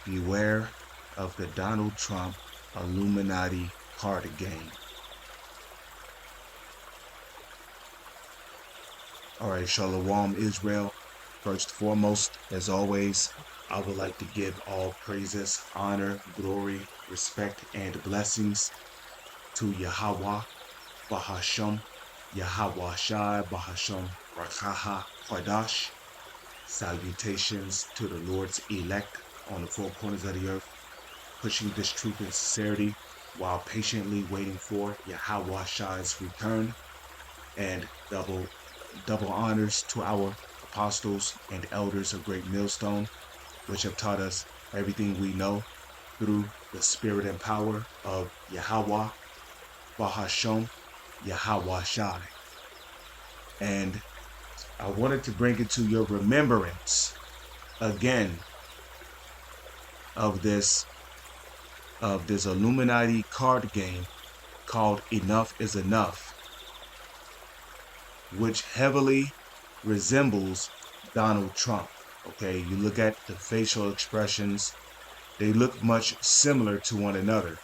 beware of the Donald Trump Illuminati card game. All right, Shalom Israel. First and foremost, as always, I would like to give all praises, honor, glory, respect, and blessings to Yahweh, Bahasham, Yahweh Shai, Bahasham, Rakaha, Kwadash. Salutations to the Lord's elect on the four corners of the earth, pushing this truth and sincerity while patiently waiting for Yahweh Shai's return. And double honors to our apostles and elders of Great Millstone, which have taught us everything we know through the spirit and power of Yahweh, Bahasham, Yahweh Shai. And I wanted to bring it to your remembrance again of this Illuminati card game called Enough is Enough, which heavily resembles Donald Trump. Okay, you look at the facial expressions, they look much similar to one another.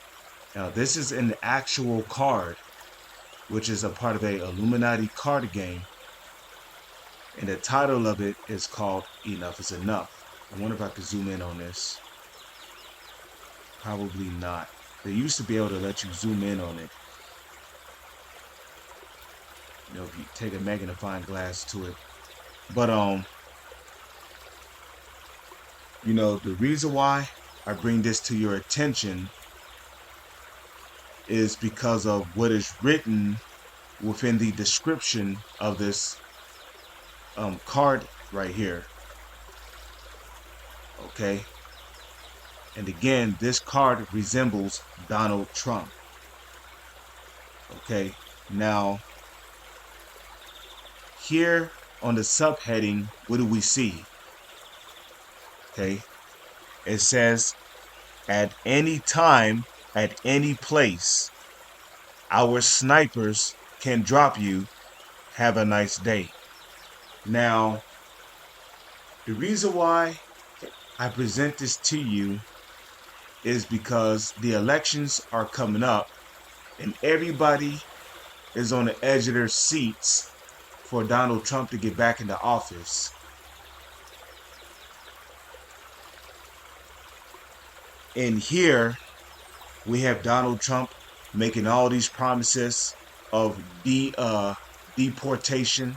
Now, this is an actual card, which is a part of a Illuminati card game, and the title of it is called Enough is Enough. I wonder if I could zoom in on this. Probably not. They used to be able to let you zoom in on it. You know, if you take a magnifying glass to it. But you know, the reason why I bring this to your attention is because of what is written within the description of this card right here. Okay. And again, this card resembles Donald Trump. Okay. Now, here on the subheading, what do we see? Okay. It says, at any time, at any place, our snipers can drop you. Have a nice day. Now, the reason why I present this to you is because the elections are coming up and everybody is on the edge of their seats for Donald Trump to get back into office. And here we have Donald Trump making all these promises of deportation.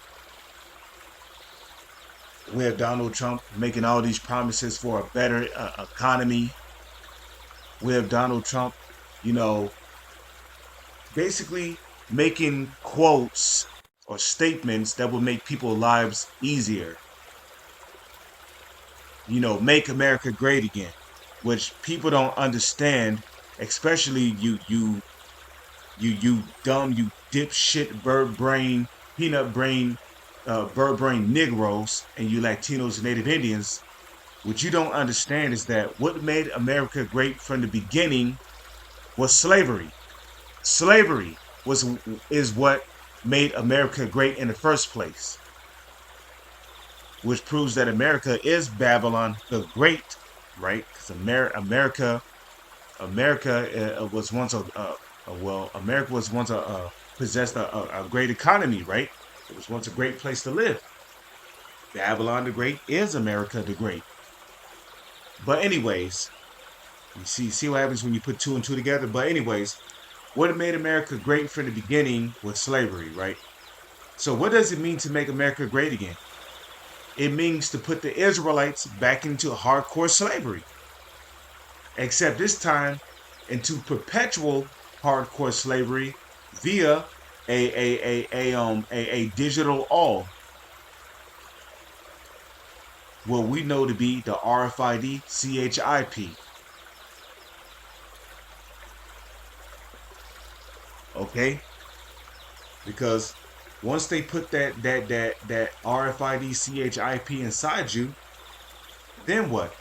We have Donald Trump making all these promises for a better economy. We have Donald Trump, you know, basically making quotes or statements that would make people's lives easier. You know, make America great again, which people don't understand, especially you dumb, you dipshit, bird brain, peanut brain, bird brain Negroes, and you Latinos and Native Indians. What you don't understand is that what made America great from the beginning was slavery. Slavery is what made America great in the first place, which proves that America is Babylon the Great, right? Because America was once America was once possessed a great economy, right? It was once a great place to live. Babylon the Great is America the Great. But anyways, you see what happens when you put two and two together. But anyways, what made America great from the beginning was slavery, right? So what does it mean to make America great again? It means to put the Israelites back into hardcore slavery, except this time into perpetual hardcore slavery via a digital all, what we know to be the RFID CHIP. Okay, because once they put that RFID CHIP inside you, then what?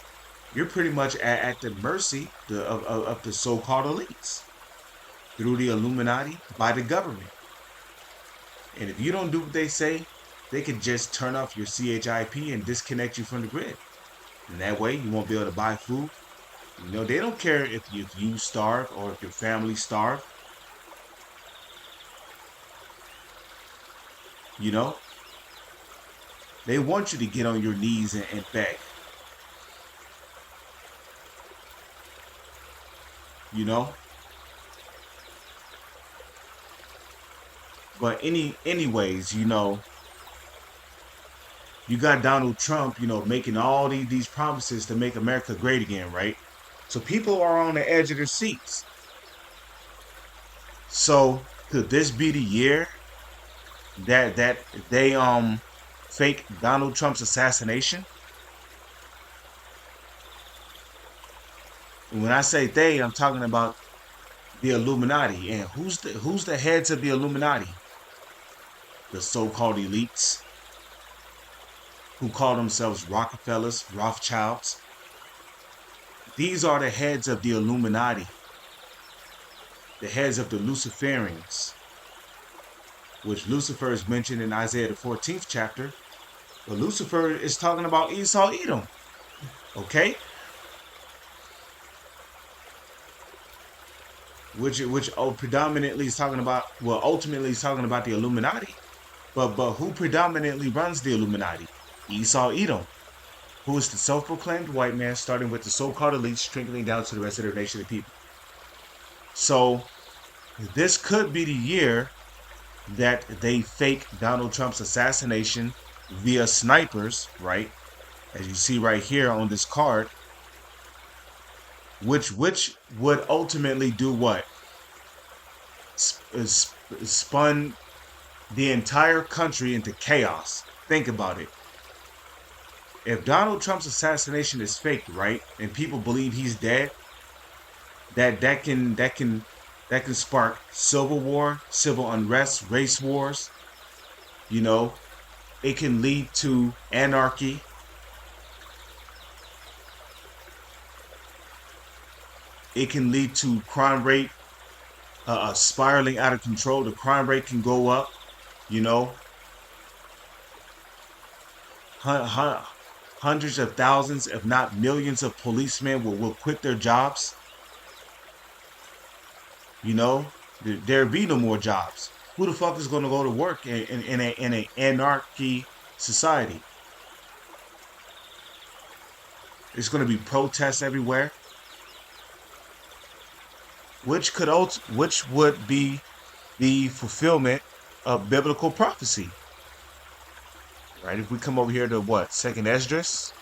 You're pretty much at the mercy of the so-called elites through the Illuminati by the government. And if you don't do what they say, they can just turn off your CHIP and disconnect you from the grid. And that way you won't be able to buy food, You know, they don't care if you starve or if your family starve. You know, they want you to get on your knees and beg. You know, but anyways, you know, you got Donald Trump, you know, making all these promises to make America great again, right? So people are on the edge of their seats. So could this be the year that they fake Donald Trump's assassination? And when I say they, I'm talking about the Illuminati. And who's the heads of the Illuminati? The so-called elites who call themselves Rockefellers, Rothschilds. These are the heads of the Illuminati, the heads of the Luciferians, which Lucifer is mentioned in Isaiah the 14th chapter. But Lucifer is talking about Esau Edom. Okay? Which predominantly is talking about, well, ultimately is talking about the Illuminati. But who predominantly runs the Illuminati? Esau Edom, who is the self-proclaimed white man, starting with the so-called elites, trickling down to the rest of the nation of people. So this could be the year that they fake Donald Trump's assassination via snipers, right? As you see right here on this card, which would ultimately do what? Spun the entire country into chaos. Think about it. If Donald Trump's assassination is faked, right, and people believe he's dead, that can spark civil war, civil unrest, race wars. You know, it can lead to anarchy. It can lead to crime rate spiraling out of control. The crime rate can go up. You know, hundreds of thousands, if not millions, of policemen will quit their jobs. You know, there be no more jobs. Who the fuck is going to go to work in an anarchy society? There's going to be protests everywhere, which would be the fulfillment of biblical prophecy. Right? If we come over here to what? Second Esdras,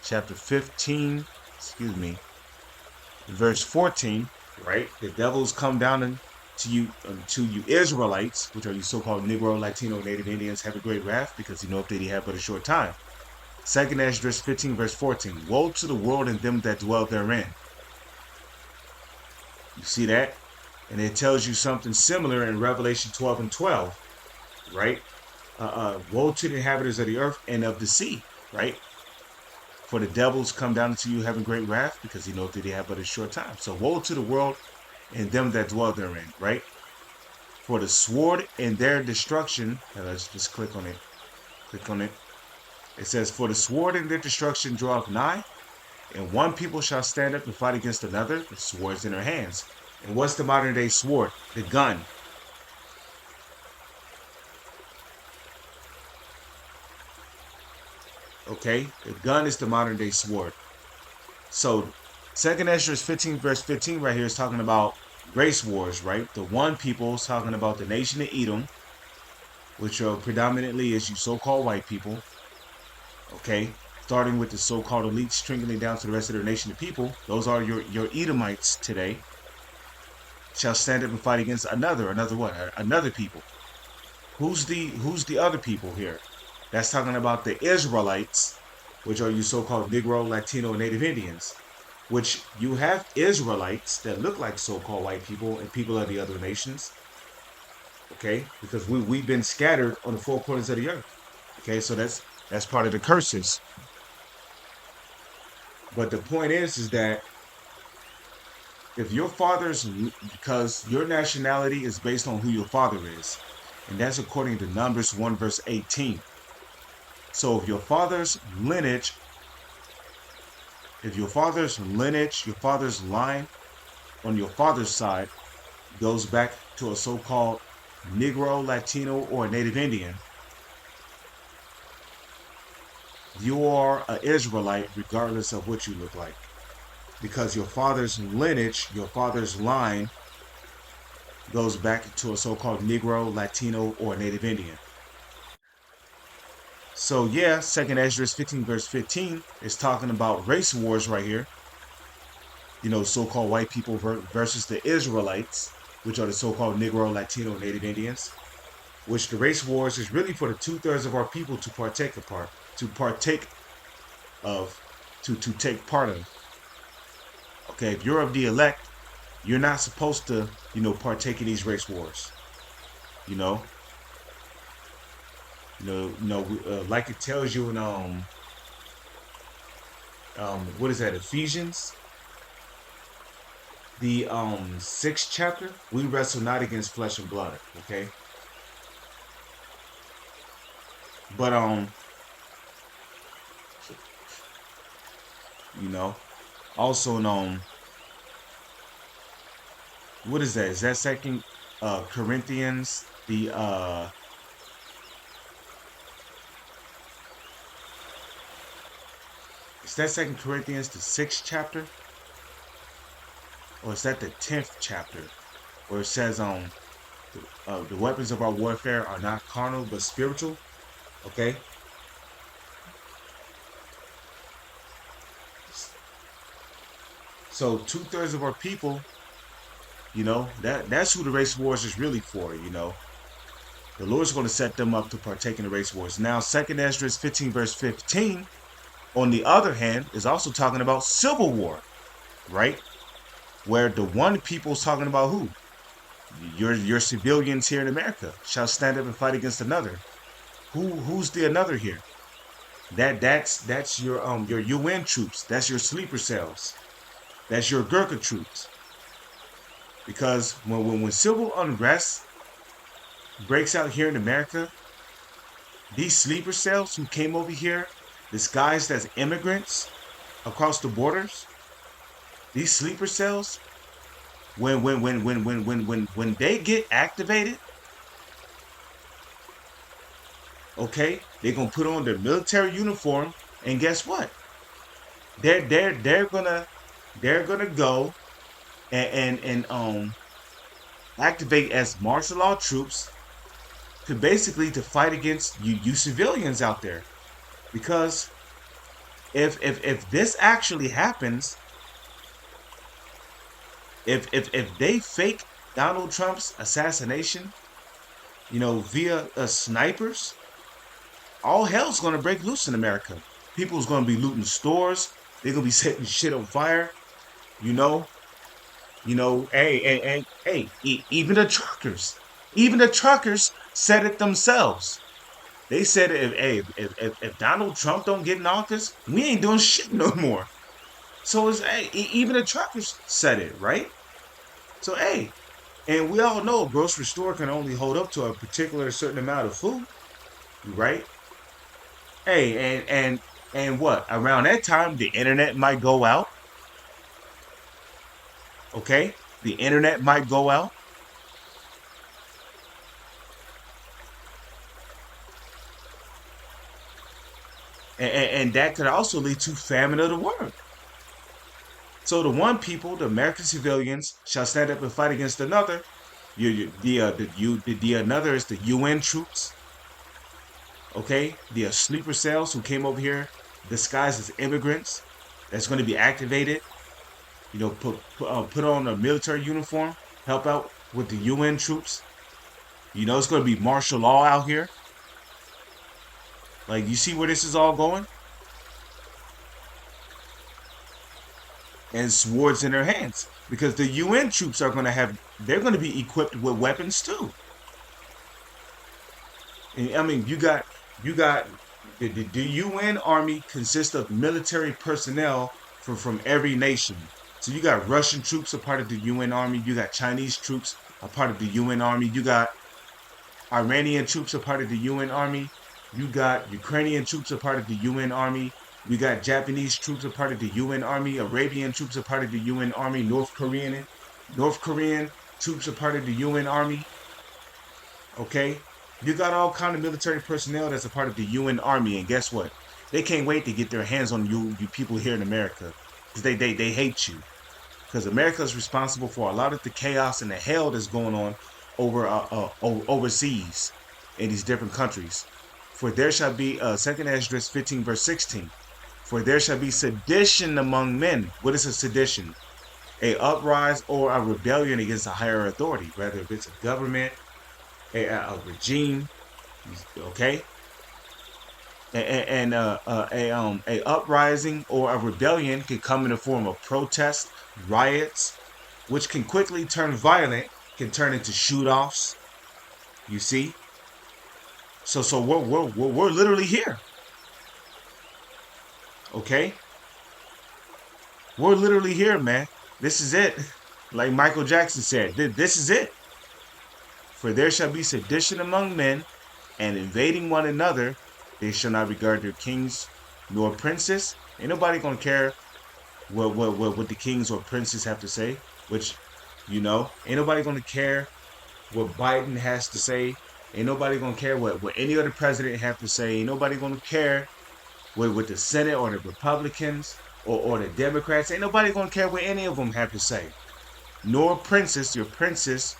chapter 15, verse 14, right? The devils come down to you Israelites, which are you so-called Negro, Latino, Native Indians, have a great wrath, because you know if they have but a short time. Second Esdras 15, verse 14. Woe to the world and them that dwell therein. You see that? And it tells you something similar in Revelation 12 and 12, right? Woe to the inhabitants of the earth and of the sea, right? For the devils come down to you having great wrath, because you know that they have but a short time. So woe to the world and them that dwell therein, right? For the sword and their destruction, let's just click on it. Click on it. It says, for the sword and their destruction draweth nigh, and one people shall stand up and fight against another, with swords in their hands. And what's the modern day sword? The gun. Okay, the gun is the modern day sword. So, Second Esdras 15, verse 15 right here is talking about race wars, right? The one people is talking about the nation of Edom, which are predominantly is you so-called white people. Okay, starting with the so-called elites, trickling down to the rest of the nation of people. Those are your Edomites today. Shall stand up and fight against another what? Another people. Who's the other people here? That's talking about the Israelites, which are you so-called Negro, Latino, and Native Indians. Which you have Israelites that look like so-called white people and people of the other nations. Okay, because we've been scattered on the four corners of the earth. Okay, so that's part of the curses. But the point is that if your father's, because your nationality is based on who your father is, and that's according to Numbers 1 verse 18. So if your father's lineage if your father's lineage, your father's line on your father's side goes back to a so-called Negro, Latino, or Native Indian, you are an Israelite regardless of what you look like. Because your father's lineage, your father's line goes back to a so-called Negro, Latino, or Native Indian. So yeah, Second Esdras 15 verse 15 is talking about race wars right here. You know, so-called white people versus the Israelites, which are the so-called Negro, Latino, Native Indians. Which the race wars is really for the 2/3 of our people to partake of, to take part of. Okay, if you're of the elect, you're not supposed to, partake in these race wars. You know, like it tells you in what is that, Ephesians, the 6th chapter. We wrestle not against flesh and blood. Okay, but also in what is that? Is that Second Corinthians? Is that Second Corinthians the 6th chapter, or is that the 10th chapter, where it says the weapons of our warfare are not carnal but spiritual? Okay, so 2/3 of our people, that's who the race wars is really for. The Lord's going to set them up to partake in the race wars. Now, Second Esdras 15 verse 15, on the other hand, is also talking about civil war, right? Where the one people is talking about who? Your civilians here in America shall stand up and fight against another. Who's the another here? That's your UN troops. That's your sleeper cells. That's your Gurkha troops. Because when civil unrest breaks out here in America, these sleeper cells who came over here disguised as immigrants across the borders, these sleeper cells, when they get activated, okay, they're gonna put on their military uniform, and guess what? They're gonna go and activate as martial law troops to fight against you civilians out there. Because if this actually happens, if they fake Donald Trump's assassination, via snipers, all hell's gonna break loose in America. People's gonna be looting stores. They're gonna be setting shit on fire. Hey, even the truckers said it themselves. They said, if Donald Trump don't get in office, we ain't doing shit no more. So even the truckers said it, right? So and we all know a grocery store can only hold up to a particular certain amount of food, right? And what? Around that time, the internet might go out. Okay, the internet might go out. And that could also lead to famine of the world. So the one people, the American civilians, shall stand up and fight against another. The another is the UN troops. Okay, the sleeper cells who came over here disguised as immigrants. That's going to be activated. Put on a military uniform, help out with the UN troops. It's going to be martial law out here. Like, you see where this is all going? And swords in their hands, because the UN troops they're going to be equipped with weapons too. And I mean, you got the UN army consists of military personnel from every nation. So you got Russian troops a part of the UN army. You got Chinese troops a part of the UN army. You got Iranian troops a part of the UN army. You got Ukrainian troops a part of the UN army. We got Japanese troops a part of the UN Army. Arabian troops a part of the UN Army. North Korean troops a part of the UN Army. Okay, you got all kind of military personnel that's a part of the UN Army, and guess what? They can't wait to get their hands on you people here in America, because they hate you. Because America is responsible for a lot of the chaos and the hell that's going on overseas in these different countries. For there shall be, 2nd Esdras 15 verse 16. For there shall be sedition among men. What is a sedition? A uprise or a rebellion against a higher authority, whether if it's a government, a regime, okay, a uprising or a rebellion can come in the form of protest, riots, which can quickly turn violent, can turn into shoot-offs. You see, so we're literally here, okay? We're literally here, man. This is it. Like Michael Jackson said, this is it. For there shall be sedition among men, and invading one another, they shall not regard their kings nor princes. Ain't nobody gonna care what the kings or princes have to say. Which, ain't nobody gonna care what Biden has to say. Ain't nobody gonna care what any other president have to say. Ain't nobody gonna care what the Senate or the Republicans or the Democrats. Ain't nobody gonna care what any of them have to say. Nor princes, your princes,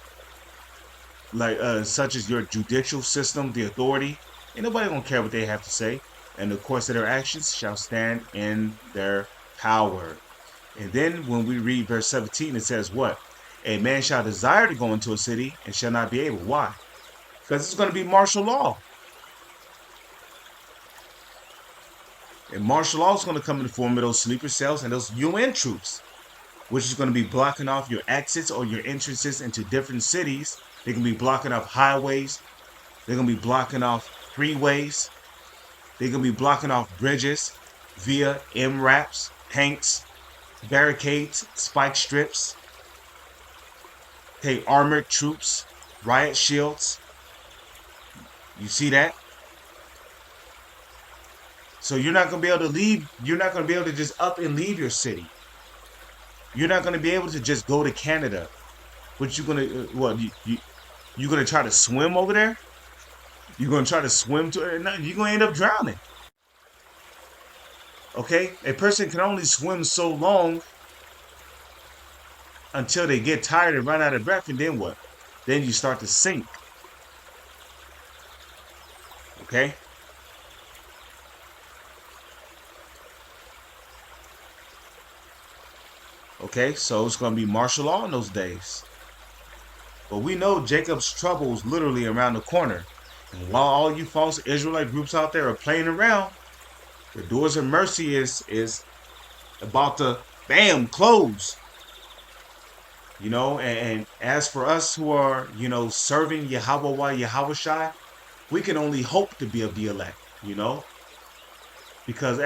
like such as your judicial system, the authority. Ain't nobody gonna care what they have to say. And the course of their actions shall stand in their power. And then when we read verse 17, it says what? A man shall desire to go into a city and shall not be able. Why? Because it's going to be martial law. And martial law is going to come in the form of those sleeper cells and those UN troops, which is going to be blocking off your exits or your entrances into different cities. They're going to be blocking off highways. They're going to be blocking off freeways. They're going to be blocking off bridges via MRAPs, tanks, barricades, spike strips. Okay, armored troops, riot shields. You see that? So you're not going to be able to leave. You're not going to be able to just up and leave your city. You're not going to be able to just go to Canada. What you going to, what, you going to try to swim over there? You're going to try to swim to it? No, you're going to end up drowning. Okay? A person can only swim so long until they get tired and run out of breath, and then what? Then you start to sink. Okay? Okay, so it's going to be martial law in those days. But we know Jacob's trouble is literally around the corner. And while all you false Israelite groups out there are playing around, the doors of mercy is about to, bam, close. And as for us who are, serving Yahweh Yahushai, we can only hope to be of the elect, because,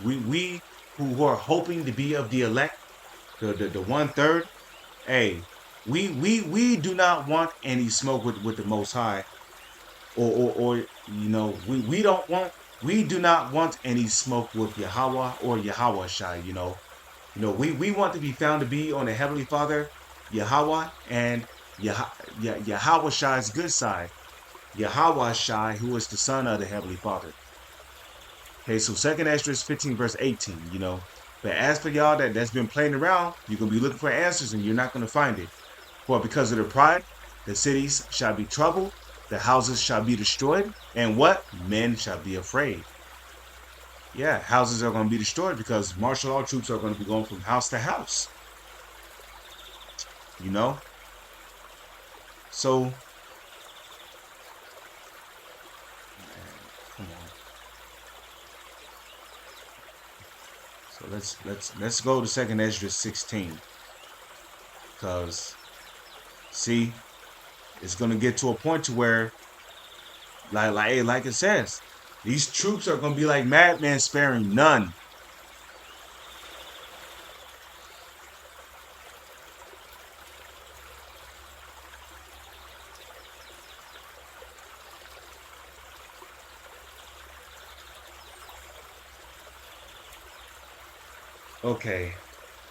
we who are hoping to be of the elect, the 1/3, we do not want any smoke with the Most High, or we do not want any smoke with Yahweh or Yahushai, we want to be found to be on the Heavenly Father, Yahweh, and Yahushai's good side. Yahushai, who is the son of the Heavenly Father. Okay, so 2nd Esdras 15 verse 18, But as for y'all that's been playing around, you're going to be looking for answers and you're not going to find it. For because of their pride, the cities shall be troubled, the houses shall be destroyed, and what? Men shall be afraid. Yeah, houses are going to be destroyed because martial law troops are going to be going from house to house. So, man, come on. So let's go to 2nd Esdras 16, because see, it's going to get to a point to where, like it says, these troops are going to be like madmen, sparing none. Okay,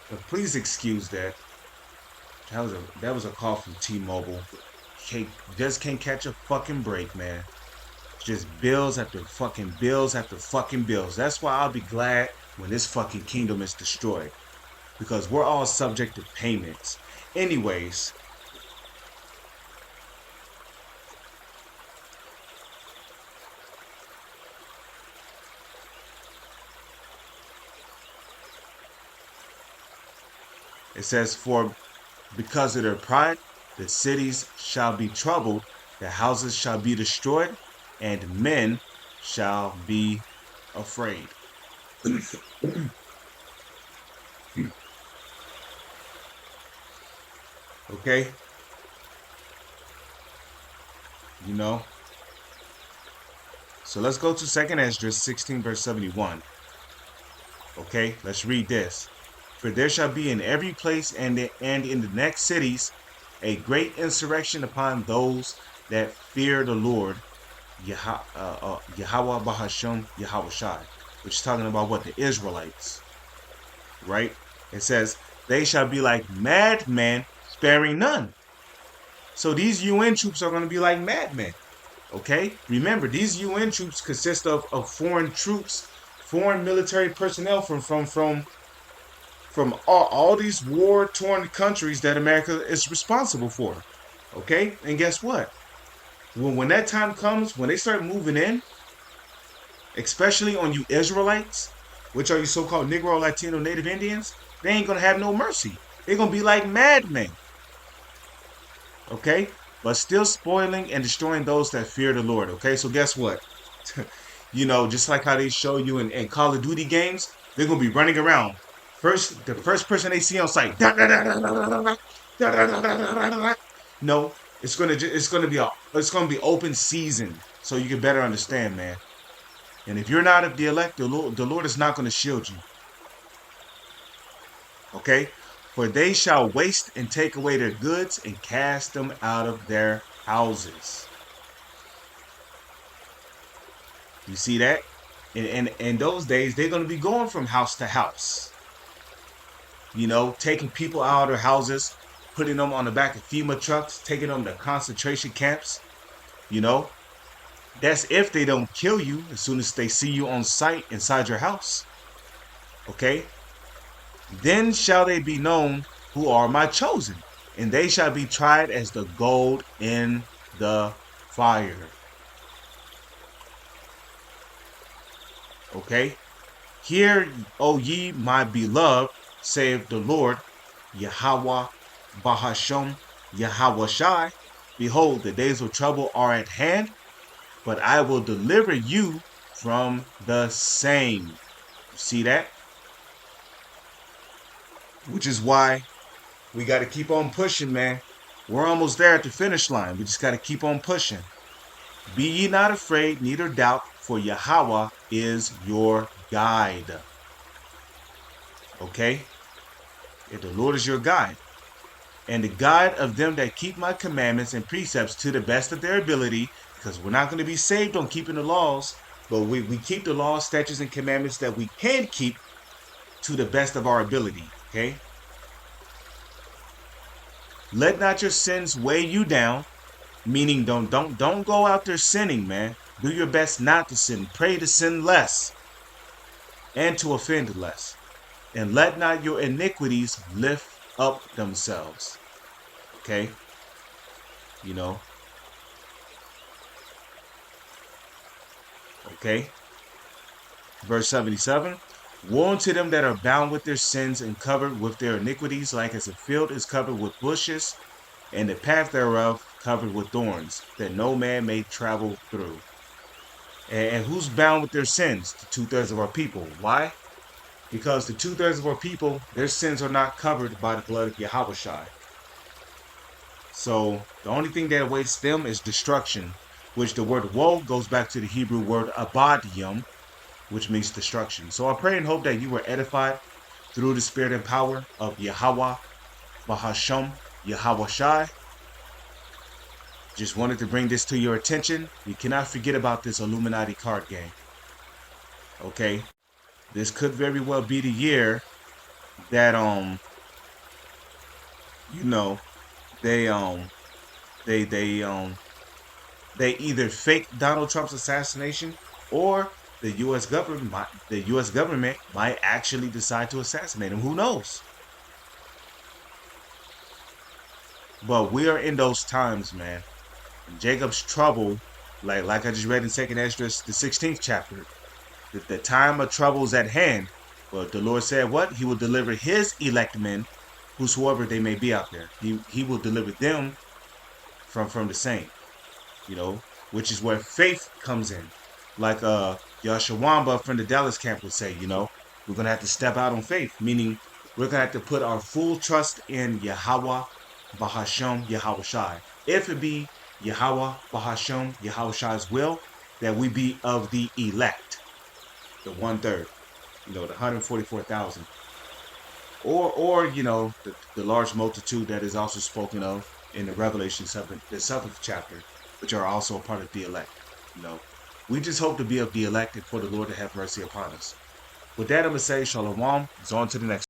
but please excuse that. That was a call from T-Mobile. Just can't catch a fucking break, man. Just bills after fucking bills after fucking bills. That's why I'll be glad when this fucking kingdom is destroyed. Because we're all subject to payments. Anyways, it says, for because of their pride, the cities shall be troubled, the houses shall be destroyed, and men shall be afraid. Okay? You know? So let's go to 2nd Esdras 16, verse 71. Okay? Let's read this. For there shall be in every place and in the next cities a great insurrection upon those that fear the Lord, Yahweh Bahasham Yahweh Shai, which is talking about what? The Israelites, right? It says, they shall be like madmen, sparing none. So these UN troops are going to be like madmen, okay? Remember, these UN troops consist of foreign troops, foreign military personnel from all these war-torn countries that America is responsible for, okay? And guess what? When that time comes, when they start moving in, especially on you Israelites, which are you so-called Negro, Latino, Native Indians, they ain't gonna have no mercy. They're gonna be like madmen, okay? But still spoiling and destroying those that fear the Lord, okay? So guess what? Just like how they show you in Call of Duty games, they're gonna be running around. The first person they see on sight. No, it's gonna be open season, so you can better understand, man. And if you're not of the elect, the Lord is not going to shield you. Okay? For they shall waste and take away their goods and cast them out of their houses. You see that? And in those days, they're going to be going from house to house. Taking people out of their houses, putting them on the back of FEMA trucks, taking them to concentration camps. That's if they don't kill you as soon as they see you on sight inside your house. Okay? Then shall they be known who are my chosen, and they shall be tried as the gold in the fire. Okay? Hear, O ye my beloved, saith the Lord, Yahweh Bahasham Yahweh Shai. Behold, the days of trouble are at hand, but I will deliver you from the same. See that? Which is why we got to keep on pushing, man. We're almost there at the finish line. We just got to keep on pushing. Be ye not afraid, neither doubt, for Yahweh is your guide. Okay? If the Lord is your guide, and the guide of them that keep my commandments and precepts to the best of their ability, because we're not going to be saved on keeping the laws, but we keep the laws, statutes, and commandments that we can keep to the best of our ability. Okay? Let not your sins weigh you down, meaning don't go out there sinning, man. Do your best not to sin. Pray to sin less and to offend less. And let not your iniquities lift up themselves. Okay? Okay? Verse 77. Woe unto them that are bound with their sins and covered with their iniquities, like as a field is covered with bushes, and the path thereof covered with thorns, that no man may travel through. And who's bound with their sins? The 2/3 of our people. Why? Because the 2/3 of our people, their sins are not covered by the blood of Yahweh Shai. So the only thing that awaits them is destruction, which the word woe goes back to the Hebrew word abadium, which means destruction. So I pray and hope that you were edified through the spirit and power of Yahweh, Bahasham, Yahweh Shai. Just wanted to bring this to your attention. You cannot forget about this Illuminati card game. Okay? This could very well be the year that you know they they they um they either fake Donald Trump's assassination, or the US government might actually decide to assassinate him. Who knows? But we are in those times, man. Jacob's trouble, like I just read in Second Esdras, the 16th chapter, that the time of trouble is at hand. But the Lord said, what? He will deliver his elect men, whosoever they may be out there. He will deliver them from the same, which is where faith comes in. Like Yashawamba from the Dallas camp would say, we're gonna have to step out on faith, meaning we're gonna have to put our full trust in Yahweh, Bahashem, Yahweh Shai. If it be Yahweh, Bahashem, Yahweh Shai's will, that we be of the elect, the 1/3, the 144,000, or the large multitude that is also spoken of in the Revelation 7, the 7th chapter, which are also a part of the elect. You know, we just hope to be of the elect and for the Lord to have mercy upon us. With that, I'm gonna say Shalom. It's on to the next.